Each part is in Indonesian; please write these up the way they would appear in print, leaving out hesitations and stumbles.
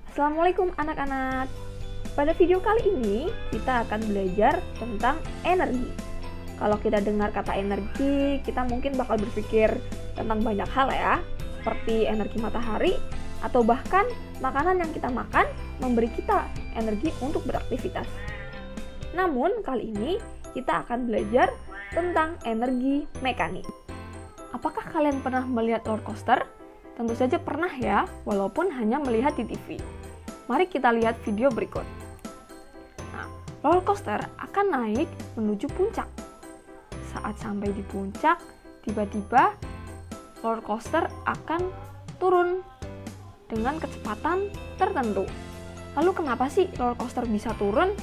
Assalamualaikum anak-anak. Pada video kali ini kita akan belajar tentang energi. Kalau kita dengar kata energi, kita mungkin bakal berpikir tentang banyak hal ya, seperti energi matahari atau bahkan makanan yang kita makan memberi kita energi untuk beraktivitas. Namun kali ini kita akan belajar tentang energi mekanik. Apakah kalian pernah melihat roller coaster? Tentu saja pernah ya, walaupun hanya melihat di TV. Mari kita lihat video berikut. Nah, roller coaster akan naik menuju puncak. Saat sampai di puncak, tiba-tiba roller coaster akan turun dengan kecepatan tertentu. Lalu kenapa sih roller coaster bisa turun?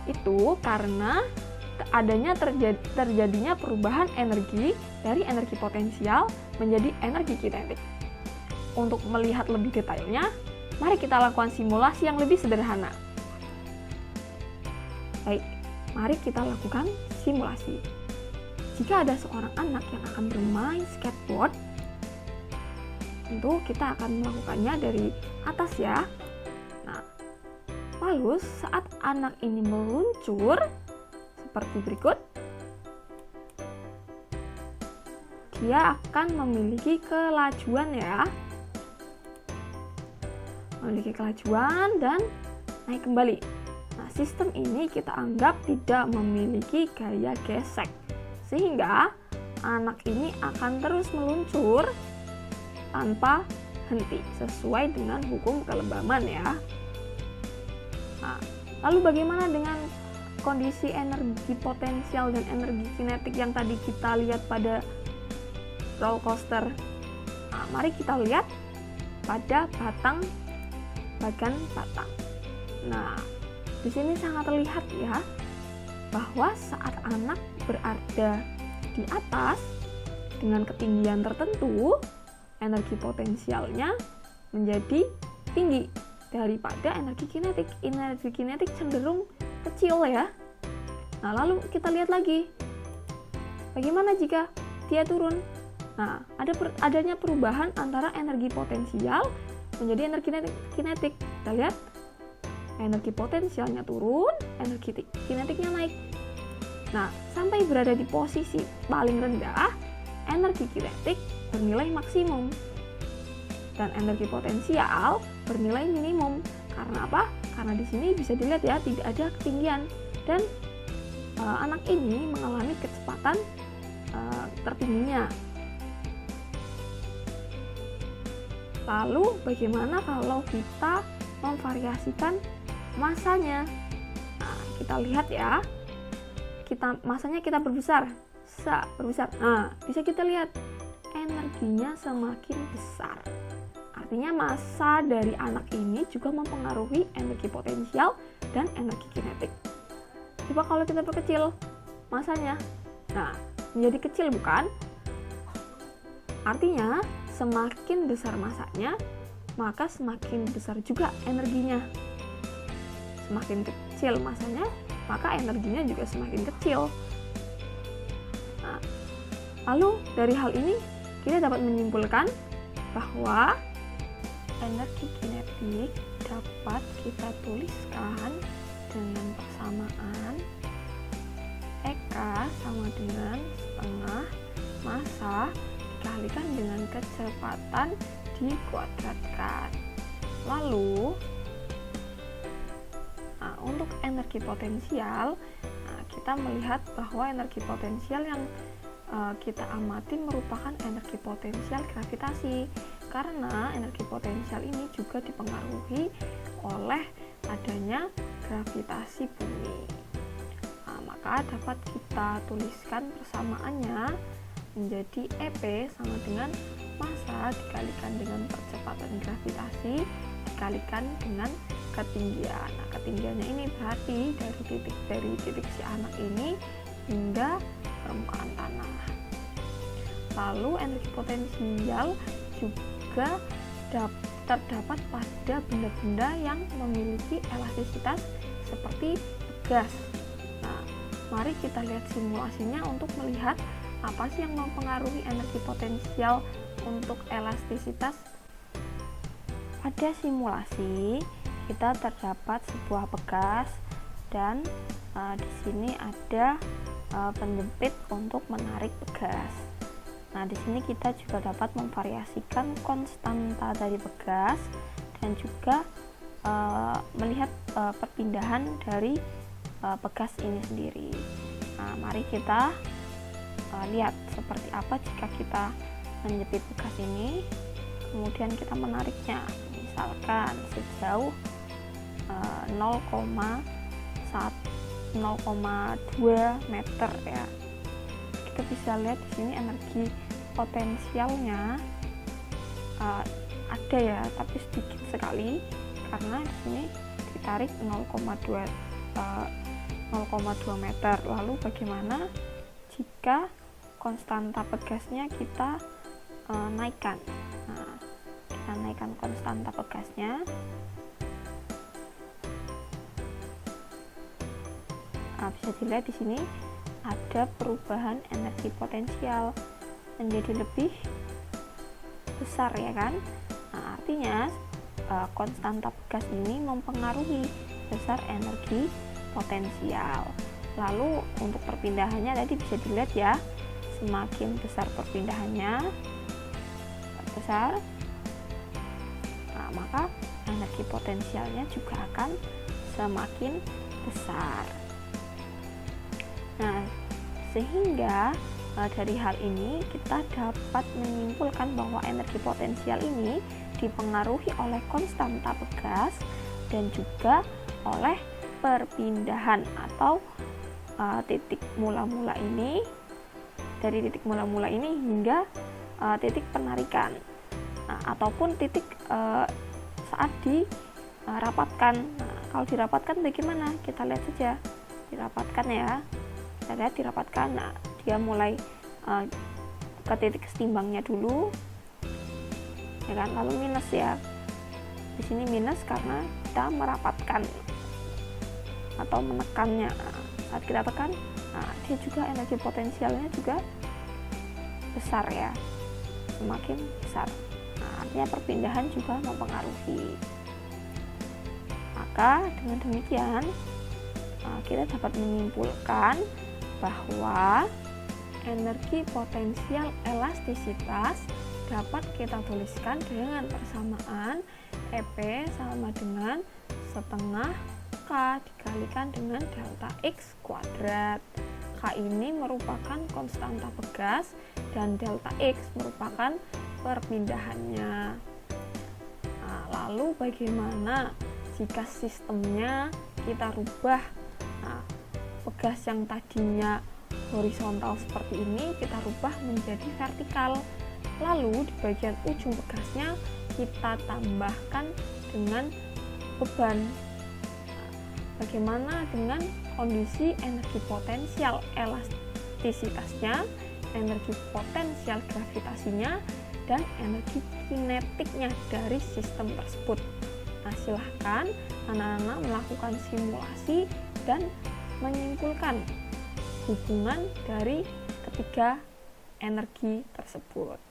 Itu karena terjadinya perubahan energi dari energi potensial menjadi energi kinetik. Untuk melihat lebih detailnya, mari kita lakukan simulasi yang lebih sederhana. Baik, mari kita lakukan simulasi. Jika ada seorang anak yang akan bermain skateboard, tentu kita akan melakukannya dari atas ya. Nah, lalu saat anak ini meluncur seperti berikut, dia akan memiliki kelajuan ya. Memiliki kelajuan dan naik kembali. Nah, sistem ini kita anggap tidak memiliki gaya gesek, sehingga anak ini akan terus meluncur tanpa henti sesuai dengan hukum kelembaban ya. Nah, lalu bagaimana dengan kondisi energi potensial dan energi kinetik yang tadi kita lihat pada roller coaster? Nah, mari kita lihat pada bagian batang. Nah, di sini sangat terlihat ya bahwa saat anak berada di atas dengan ketinggian tertentu, energi potensialnya menjadi tinggi daripada energi kinetik. Energi kinetik cenderung kecil ya. Nah, lalu kita lihat lagi. Bagaimana jika dia turun? Nah, adanya perubahan antara energi potensial menjadi energi kinetik. Kita lihat, energi potensialnya turun, energi kinetiknya naik. Nah, sampai berada di posisi paling rendah, energi kinetik bernilai maksimum dan energi potensial bernilai minimum. Karena apa? Karena di sini bisa dilihat ya, tidak ada ketinggian dan anak ini mengalami kecepatan tertingginya. Lalu bagaimana kalau kita memvariasikan masanya? Nah, kita lihat ya. Masanya kita berbesar. Nah, bisa kita lihat energinya semakin besar. Artinya massa dari anak ini juga mempengaruhi energi potensial dan energi kinetik. Coba kalau kita perkecil masanya. Nah, menjadi kecil bukan? Artinya semakin besar masanya, maka semakin besar juga energinya. Semakin kecil masanya, maka energinya juga semakin kecil. Nah, lalu dari hal ini kita dapat menyimpulkan bahwa energi kinetik dapat kita tuliskan dengan persamaan EK sama dengan setengah massa dikalikan dengan kecepatan dikuadratkan. Lalu untuk energi potensial, kita melihat bahwa energi potensial yang kita amati merupakan energi potensial gravitasi, karena energi potensial ini juga dipengaruhi oleh adanya gravitasi bumi. Maka dapat kita tuliskan persamaannya menjadi EP sama dengan massa dikalikan dengan percepatan gravitasi dikalikan dengan ketinggian. Nah, ketinggiannya ini berarti dari titik si anak ini hingga permukaan tanah. Lalu energi potensial juga terdapat pada benda-benda yang memiliki elastisitas seperti gas. Nah, mari kita lihat simulasinya untuk melihat apa sih yang mempengaruhi energi potensial untuk elastisitas. pada simulasi kita terdapat sebuah pegas dan di sini ada penjepit untuk menarik pegas. Nah, di sini kita juga dapat memvariasikan konstanta dari pegas dan juga melihat perpindahan dari pegas ini sendiri. Nah, mari kita lihat seperti apa jika kita menjepit pegas ini, kemudian kita menariknya, misalkan sejauh 0,2 meter ya. Kita bisa lihat di sini energi potensialnya ada ya, tapi sedikit sekali karena di sini ditarik 0,2 meter. Lalu bagaimana jika konstanta pegasnya kita naikkan? Nah, kita naikkan konstanta pegasnya. Nah, bisa dilihat di sini ada perubahan energi potensial menjadi lebih besar ya kan. Nah, artinya konstanta pegas ini mempengaruhi besar energi potensial. Lalu untuk perpindahannya tadi bisa dilihat ya, semakin besar perpindahannya besar, nah, maka energi potensialnya juga akan semakin besar. Nah, sehingga dari hal ini kita dapat menyimpulkan bahwa energi potensial ini dipengaruhi oleh konstanta pegas dan juga oleh perpindahan atau titik mula-mula ini, dari titik mula-mula ini hingga titik penarikan, ataupun titik saat dirapatkan. Nah, kalau dirapatkan bagaimana? Kita lihat saja dirapatkan ya. Kita lihat dirapatkan. Nah, dia mulai ke titik setimbangnya dulu, ya kan? Lalu minus ya. Di sini minus karena kita merapatkan atau menekannya. Saat kita tekan, nah, dia juga energi potensialnya juga besar ya, semakin besar. Nah, artinya perpindahan juga mempengaruhi. Maka dengan demikian kita dapat menyimpulkan bahwa energi potensial elastisitas dapat kita tuliskan dengan persamaan EP sama dengan setengah K dikalikan dengan delta X kuadrat. K ini merupakan konstanta pegas dan delta X merupakan perpindahannya. Nah, lalu bagaimana jika sistemnya kita rubah? Nah, pegas yang tadinya horizontal seperti ini kita rubah menjadi vertikal. Lalu di bagian ujung pegasnya kita tambahkan dengan beban. Bagaimana dengan kondisi energi potensial elastisitasnya, energi potensial gravitasinya, dan energi kinetiknya dari sistem tersebut? Nah, silahkan anak-anak melakukan simulasi dan menyimpulkan hubungan dari ketiga energi tersebut.